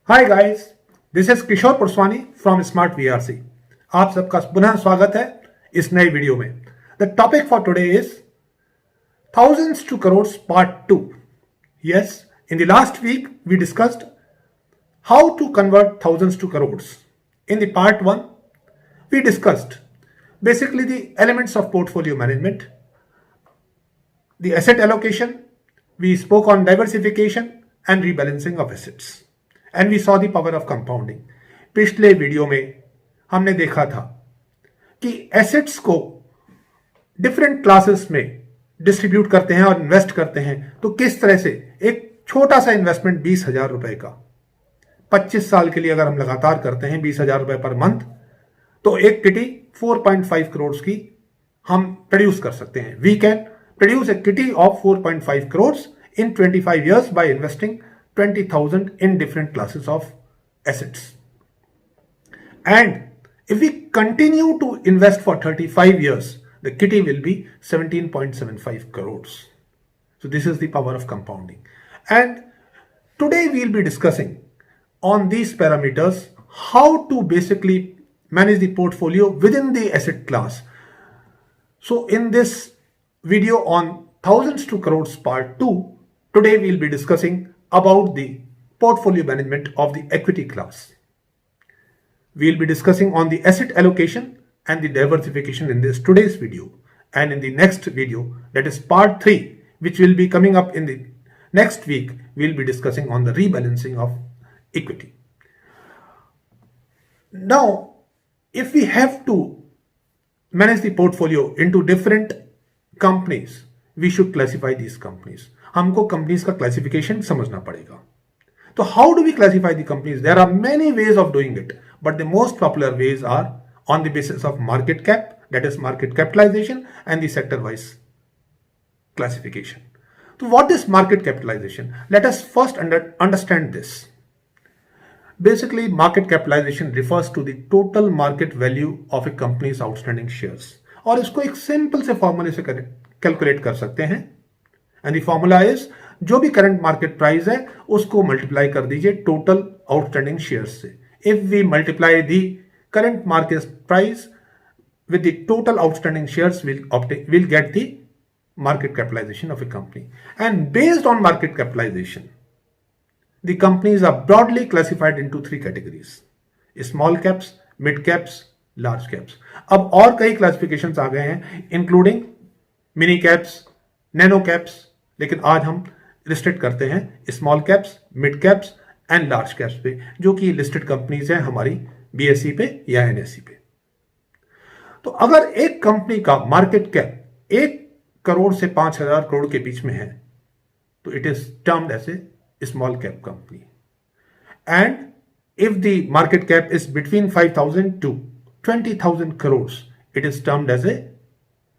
Hi guys, this is Kishore Purswani from smart VRC. आप सबका पुनः स्वागत है इस नए वीडियो में। The topic for today is thousands to crores part 2. Yes, in the last week we discussed how to convert thousands to crores. In the part 1 we discussed basically the elements of portfolio management, the asset allocation, we spoke on diversification and rebalancing of assets, and we saw the power of compounding. पिछले video में हमने देखा था कि assets को different classes में distribute करते हैं और इन्वेस्ट करते हैं, तो किस तरह से एक छोटा सा इन्वेस्टमेंट 20,000 रुपए का 25 साल के लिए अगर हम लगातार करते हैं 20,000 रुपए पर मंथ, तो एक किटी 4.5 करोड़ की हम प्रोड्यूस कर सकते हैं। We can produce a kitty of 4.5 crore in 25 years by investing 20,000 in different classes of assets. And if we continue to invest for 35 years, the kitty will be 17.75 crores. So this is the power of compounding. And today we'll be discussing on these parameters how to basically manage the portfolio within the asset class. So in this video on thousands to crores part 2, today we'll be discussing about the portfolio management of the equity class. We'll be discussing on the asset allocation and the diversification in this today's video. And in the next video, that is part 3, which will be coming up in the next week, we'll be discussing on the rebalancing of equity. Now, if we have to manage the portfolio into different companies, we should classify these companies. हमको companies का classification समझना पड़ेगा। तो how do we classify the companies? There are many ways of doing it, but the most popular ways are on the basis of market cap, that is market capitalization, and the sector wise classification. तो what is market capitalization? Let us first understand this. Basically market capitalization refers to the total market value of a company's outstanding shares, और इसको एक simple से फॉर्मूले से calculate कर सकते हैं। एंड द फॉर्मूला इज, जो भी करंट मार्केट प्राइस है उसको मल्टीप्लाई कर दीजिए टोटल आउटस्टैंडिंग शेयर्स से। If we multiply the current market price with the total outstanding shares, will get the market capitalization of a company. And based on market capitalization, the companies are broadly classified into 3 categories: small caps, mid caps, large caps. अब और कई classifications आ गए हैं, including mini caps, nano caps, लेकिन आज हम listed करते हैं small caps, mid caps and large caps पे, जो कि लिस्टेड कंपनीज हैं हमारी बीएसई पे या एनएसई पे। तो अगर एक कंपनी का मार्केट कैप 1 करोड़ से 5,000 करोड़ के बीच में है, तो it is termed as a small cap company. And if the market cap is between 5,000 to 20,000 crore, it is termed as a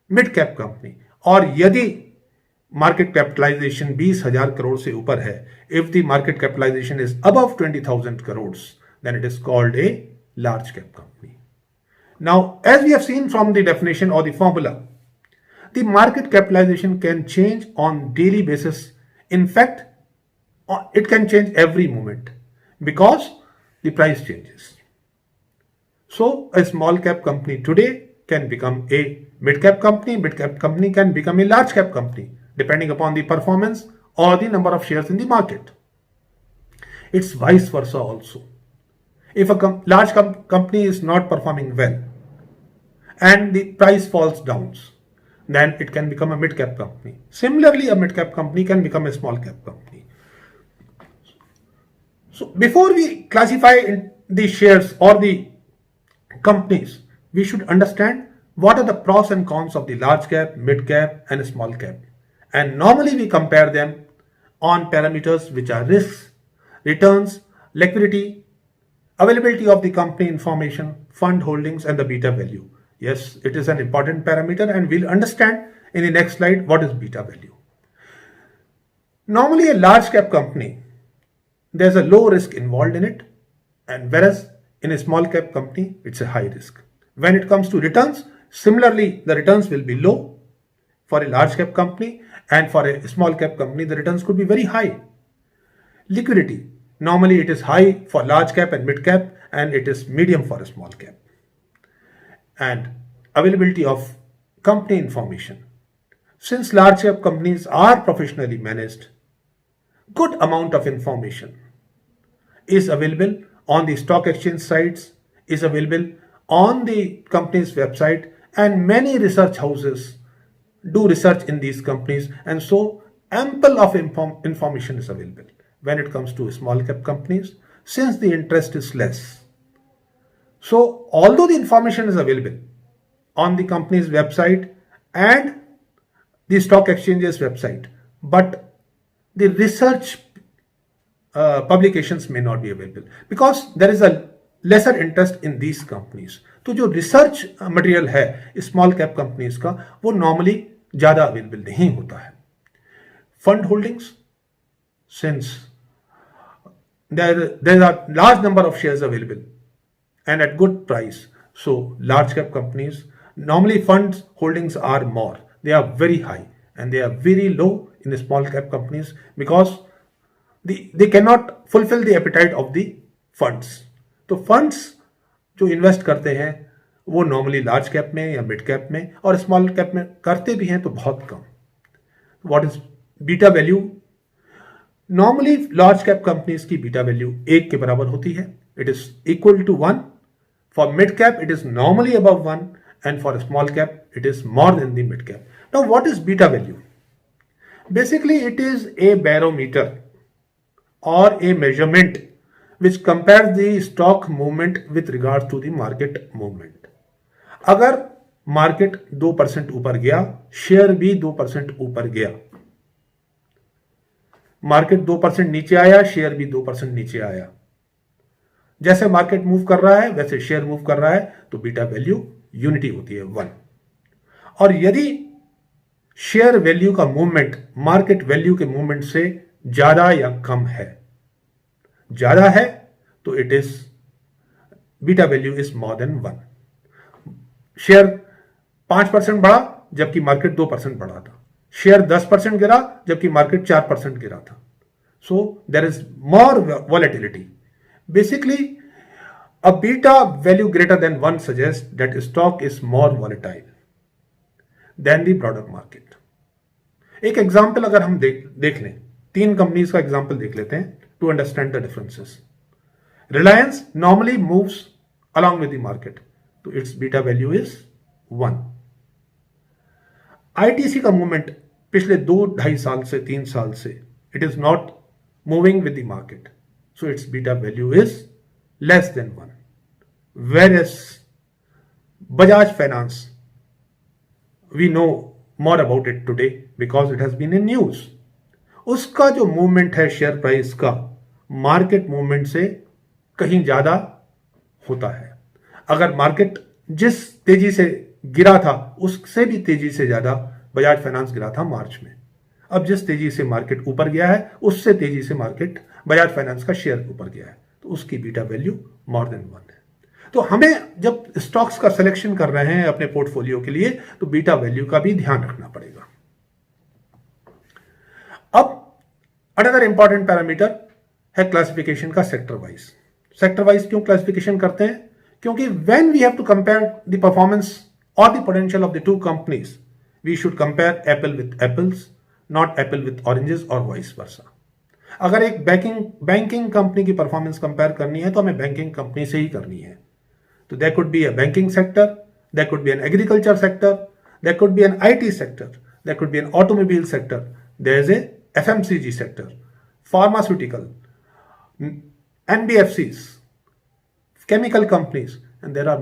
mid cap company. और यदि मार्केट कैपिटलाइजेशन 20,000 करोड़ से ऊपर है, if the market capitalization is above 20,000 crore, then it is called a large cap company. Now, as we have seen from the definition or the formula, the market capitalization can change on daily basis. In fact, it can change every moment because the price changes. So, a small cap company today can become a mid cap company can become a large cap company, depending upon the performance or the number of shares in the market. It's vice versa also. If a large company is not performing well and the price falls down, then it can become a mid-cap company. Similarly, a mid-cap company can become a small-cap company. So before we classify the shares or the companies, we should understand what are the pros and cons of the large cap, mid-cap and small cap. And normally we compare them on parameters which are risks, returns, liquidity, availability of the company information, fund holdings, and the beta value. Yes, it is an important parameter, and we'll understand in the next slide what is beta value. Normally, a large cap company, there's a low risk involved in it, and whereas in a small cap company, it's a high risk. When it comes to returns, similarly, the returns will be low for a large cap company, and for a small cap company, the returns could be very high. Liquidity. Normally it is high for large cap and mid cap, and it is medium for a small cap. And availability of company information. Since large cap companies are professionally managed, good amount of information is available on the stock exchange sites, is available on the company's website, and many research houses do research in these companies, and so ample of information is available. When it comes to small cap companies, since the interest is less, so although the information is available on the company's website and the stock exchange's website, but the research publications may not be available because there is a lesser interest in these companies. तो जो research material है small cap companies का वो normally ज्यादा available नहीं होता है. Fund holdings, since there are large number of shares available and at good price, so large cap companies normally funds holdings are more, they are very high, and they are very low in the small cap companies because they cannot fulfill the appetite of the funds. तो funds जो invest करते हैं वो normally large cap में या mid cap में और small cap में करते भी हैं तो बहुत कम. What is beta value? Normally large cap companies की बीटा वैल्यू 1 के बराबर होती है. It is equal to 1. For mid cap it is normally above 1 and for a small cap it is more than the mid cap. Now what is beta value? Basically it is a barometer or a measurement which compares the stock movement with regards to the market movement. अगर market 2% ऊपर गया, share भी 2% ऊपर गया, market 2% नीचे आया, share भी 2% नीचे आया, जैसे मार्केट मूव कर रहा है वैसे शेयर मूव कर रहा है, तो बीटा वैल्यू यूनिटी होती है 1. और यदि शेयर वैल्यू का मूवमेंट मार्केट वैल्यू के मूवमेंट से ज्यादा या कम है, ज्यादा है तो it is beta value is more than 1. Share 5% बढ़ा जबकि मार्केट 2% बढ़ा था, शेयर 10% गिरा जबकि मार्केट 4% गिरा था, so there is more volatility. Basically a beta value greater than 1 suggests that stock is more volatile than the broader market. एक example अगर हम देख लें, 3 कंपनीज का एग्जाम्पल देख लेते हैं to understand the differences. Reliance normally moves along with the market, तो its beta value is 1. ITC का मूवमेंट पिछले 2-2.5 साल से 3 साल से it is not moving with the market, so its beta value is less than 1. Whereas Bajaj Finance, we know more about it today because it has been in news. उसका जो movement है share price का market movement से कहीं ज्यादा होता है. अगर मार्केट जिस तेजी से गिरा था उससे भी तेजी से ज्यादा बजाज फाइनेंस गिरा था मार्च में. अब जिस तेजी से मार्केट ऊपर गया है उससे तेजी से मार्केट बजाज फाइनेंस का शेयर ऊपर गया है, तो उसकी बीटा वैल्यू मोर देन 1 है. तो हमें जब स्टॉक्स का सिलेक्शन कर रहे हैं अपने पोर्टफोलियो के लिए तो बीटा वैल्यू का भी ध्यान रखना पड़ेगा. अब अनदर इंपॉर्टेंट पैरामीटर है क्लासिफिकेशन का सेक्टर वाइज. सेक्टर वाइज क्यों क्लासिफिकेशन करते हैं? क्योंकि when we have to compare the performance और the potential of the 2 companies, we should compare apple with apples, not apple with oranges और vice versa. अगर एक बैंकिंग कंपनी की performance compare करनी है तो हमें बैंकिंग कंपनी से ही करनी है. तो there could be a banking sector, there could be an agriculture sector, there could be an IT sector, there could be an automobile sector, there is a FMCG sector, pharmaceutical, NBFCs, chemical companies, and there are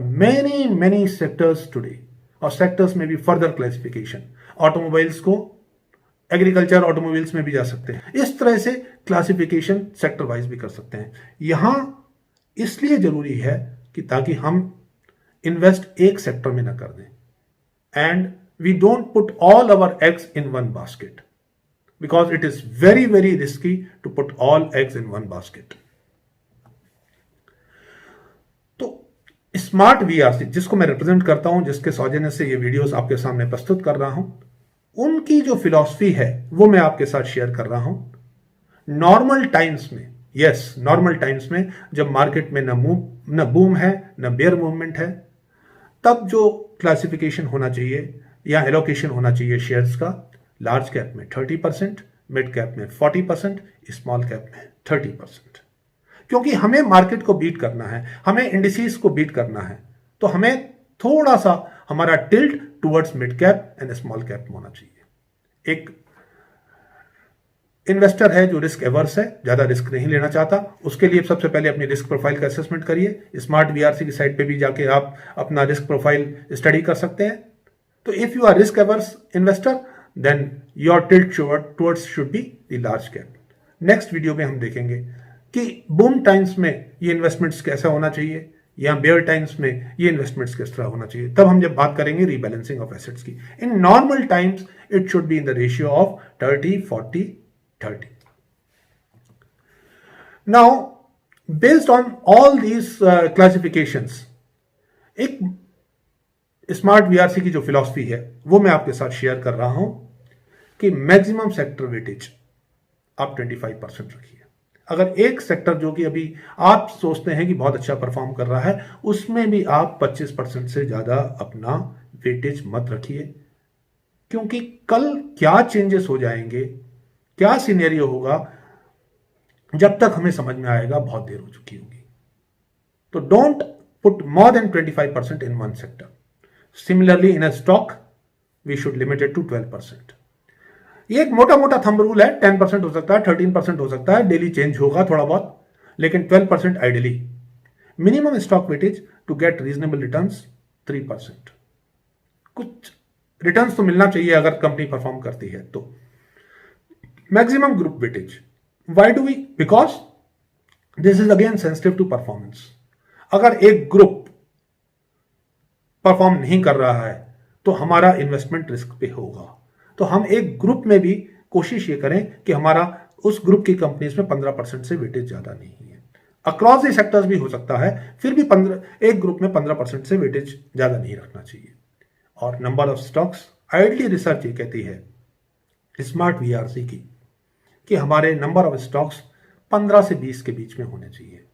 many sectors today, और sectors में भी further classification. automobiles को agriculture automobiles में भी जा सकते हैं. इस तरह से क्लासिफिकेशन सेक्टर वाइज भी कर सकते हैं. यहां इसलिए जरूरी है कि ताकि हम इन्वेस्ट एक सेक्टर में ना कर दें, and we don't put all our eggs in one basket because it is very risky to put all eggs in one basket. Smart VRC जिसको मैं रिप्रेजेंट करता हूं, जिसके सौजन्य से ये वीडियोस आपके सामने प्रस्तुत कर रहा हूं, उनकी जो फिलॉसफी है वो मैं आपके साथ शेयर कर रहा हूं. नॉर्मल टाइम्स में यस, नॉर्मल टाइम्स में जब मार्केट में न बूम है न बेयर मूवमेंट है, तब जो क्लासिफिकेशन होना चाहिए या एलोकेशन होना चाहिए शेयर्स का, लार्ज कैप में 30%, मिड कैप में 40%, स्मॉल कैप में 30%। क्योंकि हमें मार्केट को बीट करना है, हमें इंडिसेस को बीट करना है, तो हमें थोड़ा सा हमारा tilt towards mid cap and small cap होना चाहिए। एक इन्वेस्टर है जो रिस्क एवर्स है, ज्यादा रिस्क नहीं लेना चाहता, उसके लिए सबसे पहले अपनी रिस्क प्रोफाइल का असेसमेंट करिए। स्मार्ट वीआरसी की साइट पे भी जाके आप अपना रिस्क प्रोफाइल स्टडी कर सकते हैं। तो if you are risk averse investor, then your tilt towards should be the large cap. Next video में हम देखेंगे कि बूम टाइम्स में ये इन्वेस्टमेंट्स कैसा होना चाहिए या बेयर टाइम्स में ये इन्वेस्टमेंट्स किस तरह होना चाहिए। तब हम जब बात करेंगे रीबैलेंसिंग ऑफ एसेट्स की, in normal times it should be in the ratio of 30-40-30। Now, based on all these classifications, एक स्मार्ट वीआरसी की जो फिलॉसफी है वो मैं आपके साथ शेयर कर रहा हूं कि मैक्सिमम सेक्टर वेटेज आप 25% रखिए। अगर एक सेक्टर जो कि अभी आप सोचते हैं कि बहुत अच्छा परफॉर्म कर रहा है, उसमें भी आप 25% से ज्यादा अपना वेटेज मत रखिए, क्योंकि कल क्या चेंजेस हो जाएंगे, क्या सिनेरियो होगा, जब तक हमें समझ में आएगा बहुत देर हो चुकी होगी। तो don't put more than 25% in one sector. Similarly in a stock we should limit it to 12%। ये एक मोटा मोटा थंब रूल है, 10% हो सकता है, 13% हो सकता है, डेली चेंज होगा थोड़ा बहुत, लेकिन 12% ideally. Minimum stock weightage to get reasonable returns 3%। कुछ रिटर्न्स तो मिलना चाहिए अगर कंपनी परफॉर्म करती है तो। Maximum group weightage, why do we, because this is again sensitive to performance. अगर एक ग्रुप परफॉर्म नहीं कर रहा है तो हमारा इन्वेस्टमेंट रिस्क पे होगा। तो हम एक ग्रुप में भी कोशिश ये करें कि हमारा उस ग्रुप की कंपनीज में 15% से वेटेज ज्यादा नहीं है। अक्रॉस द सेक्टर्स भी हो सकता है, फिर भी एक ग्रुप में 15% से वेटेज ज्यादा नहीं रखना चाहिए। और number of stocks, ideally research ये कहती है स्मार्ट वीआरसी की कि हमारे नंबर ऑफ स्टॉक्स 15 से 20 के बीच में होने चाहिए,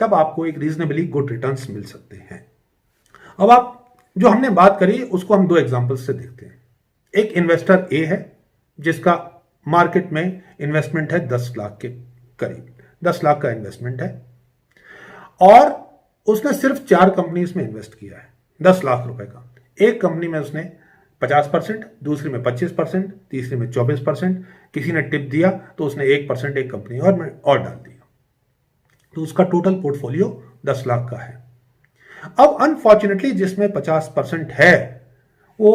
तब आपको एक रीजनेबली गुड रिटर्न्स मिल सकते हैं। अब आप जो हमने बात करी उसको हम दो एग्जांपल्स से देखते हैं। एक इन्वेस्टर ए है जिसका मार्केट में इन्वेस्टमेंट है 10 लाख के करीब, 10 लाख का इन्वेस्टमेंट है, और उसने सिर्फ 4 कंपनीज में इन्वेस्ट किया है 10 लाख रुपए का। एक कंपनी में उसने 50%, दूसरी में 25%, तीसरी में 24%, किसी ने टिप दिया तो उसने 1% एक कंपनी और डाल दिया, तो उसका टोटल पोर्टफोलियो 10 लाख का है। अब अनफॉर्चुनेटली जिसमें 50% है वो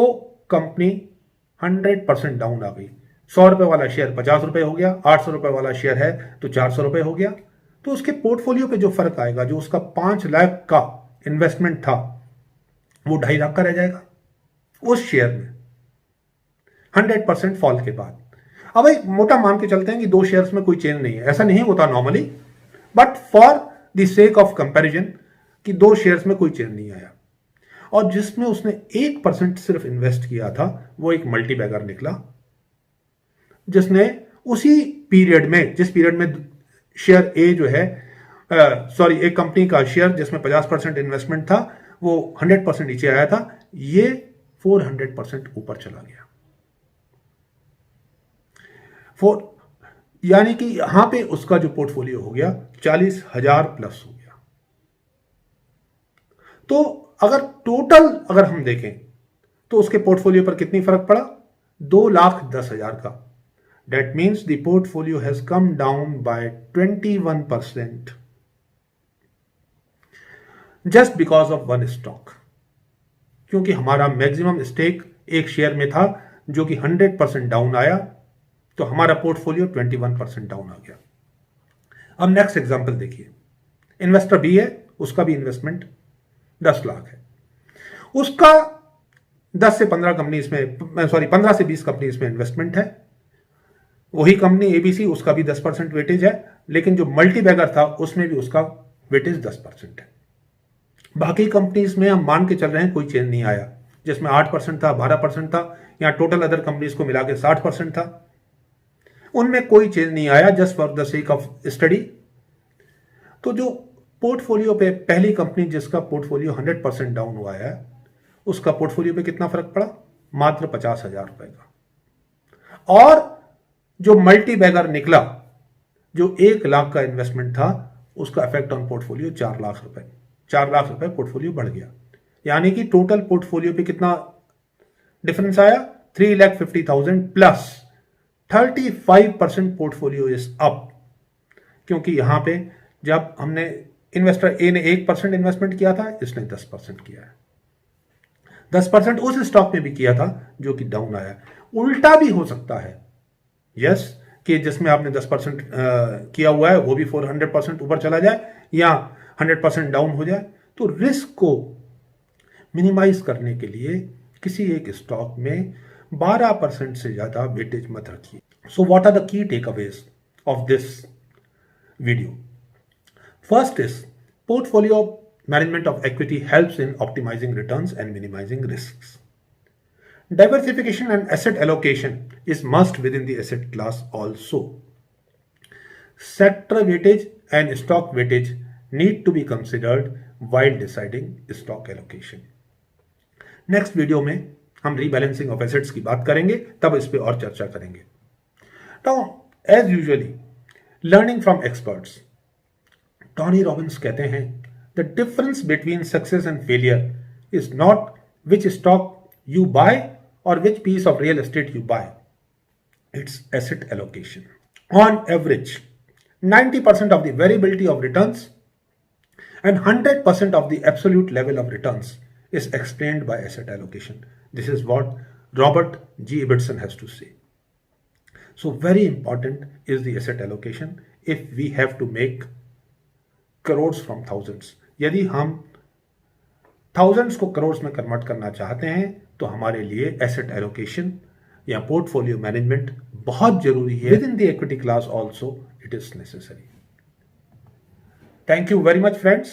कंपनी 100% डाउन आ गई। 100 रुपए वाला शेयर 50 रुपए हो गया, 800 रुपए वाला शेयर है तो 400 रुपए हो गया। तो उसके पोर्टफोलियो पे जो फर्क आएगा, जो उसका 5 लाख का इन्वेस्टमेंट था वो 2.5 लाख का रह जाएगा उस शेयर में 100% फॉल के बाद। अब एक मोटा मान के चलते हैं कि 2 शेयर्स में कोई चेंज नहीं है, ऐसा नहीं होता normally, but for the sake of comparison कि 2 शेयर्स में कोई चेंज नहीं आया, और जिसमें उसने 1% सिर्फ इन्वेस्ट किया था वो एक मल्टी बैगर निकला, जिसने उसी पीरियड में, जिस पीरियड में शेयर ए जो है एक कंपनी का शेयर जिसमें 50% इन्वेस्टमेंट था वो 100% नीचे आया था, ये 400% ऊपर चला गया। यानी कि यहां पे उसका जो पोर्टफोलियो हो गया 40,000 प्लस हो गया। तो अगर हम देखें तो उसके पोर्टफोलियो पर कितनी फर्क पड़ा, 2,10,000 का। That means the portfolio has come down by 21% just because of one stock, क्योंकि हमारा मैक्सिमम स्टेक एक शेयर में था जो कि 100% डाउन आया, तो हमारा पोर्टफोलियो 21% डाउन आ गया। अब नेक्स्ट एग्जांपल देखिए, इन्वेस्टर बी है, उसका भी इन्वेस्टमेंट 10 लाख है, उसका 10 से 15 कंपनीज में 15 से 20 कंपनीज में इन्वेस्टमेंट है। वही कंपनी एबीसी, उसका भी 10% वेटेज है, लेकिन जो मल्टी बैगर था उसमें भी उसका वेटेज 10% है। बाकी कंपनीज में हम मान के चल रहे हैं कोई चेंज नहीं आया, जिसमें 8% था, 12% था, या टोटल अदर कंपनीज को मिला के 60% था, उनमें कोई चेंज नहीं आया। Just for the sake of study तो जो पोर्टफोलियो पे पहली कंपनी जिसका पोर्टफोलियो 100% डाउन हुआ है, उसका पोर्टफोलियो पे कितना फर्क पड़ा? मात्र 50,000 रुपए का। और जो मल्टी बैगर निकला, जो 1 लाख का इन्वेस्टमेंट था, उसका इफेक्ट ऑन पोर्टफोलियो 4 लाख रुपए। 4 लाख रुपए पोर्टफोलियो बढ़ गया, यानी कि टोटल पोर्टफोलियो पे कितना डिफरेंस आया? 3,50,000 प्लस 35% पोर्टफोलियो इज अप। क्योंकि यहां पे जब हमने इन्वेस्टर ए ने 1% इन्वेस्टमेंट किया था, इसने 10% किया है। 10% उस स्टॉक में भी किया था जो कि डाउन आया। उल्टा भी हो सकता है, यस, कि जिसमें आपने 10% किया हुआ है वो भी 400% ऊपर चला जाए या 100% डाउन हो जाए। तो रिस्क को मिनिमाइज करने के लिए किसी एक स्टॉक में 12% से ज्यादा वेटेज मत रखिए। So what are the key takeaways of this video? First is portfolio management of equity helps in optimizing returns and minimizing risks. Diversification and asset allocation is must within the asset class also. Sector weightage and stock weightage need to be considered while deciding stock allocation. Next video में हम rebalancing of assets की बात करेंगे, तब इस पे और चर्चा करेंगे। Now as usually learning from experts, Tony Robbins कहते हैं the difference between success and failure is not which stock you buy और which piece of real estate you buy, it's asset allocation. On average 90% of the variability of returns and 100% of the absolute level of returns is explained by asset allocation. This is what Robert G. Ibbotson has to say. So very important is the asset allocation if we have to make crores from thousands. यदि हम thousands को crores में convert करना चाहते हैं तो हमारे लिए asset allocation या पोर्टफोलियो मैनेजमेंट बहुत जरूरी है. Within the equity class also it is necessary. Thank you very much friends.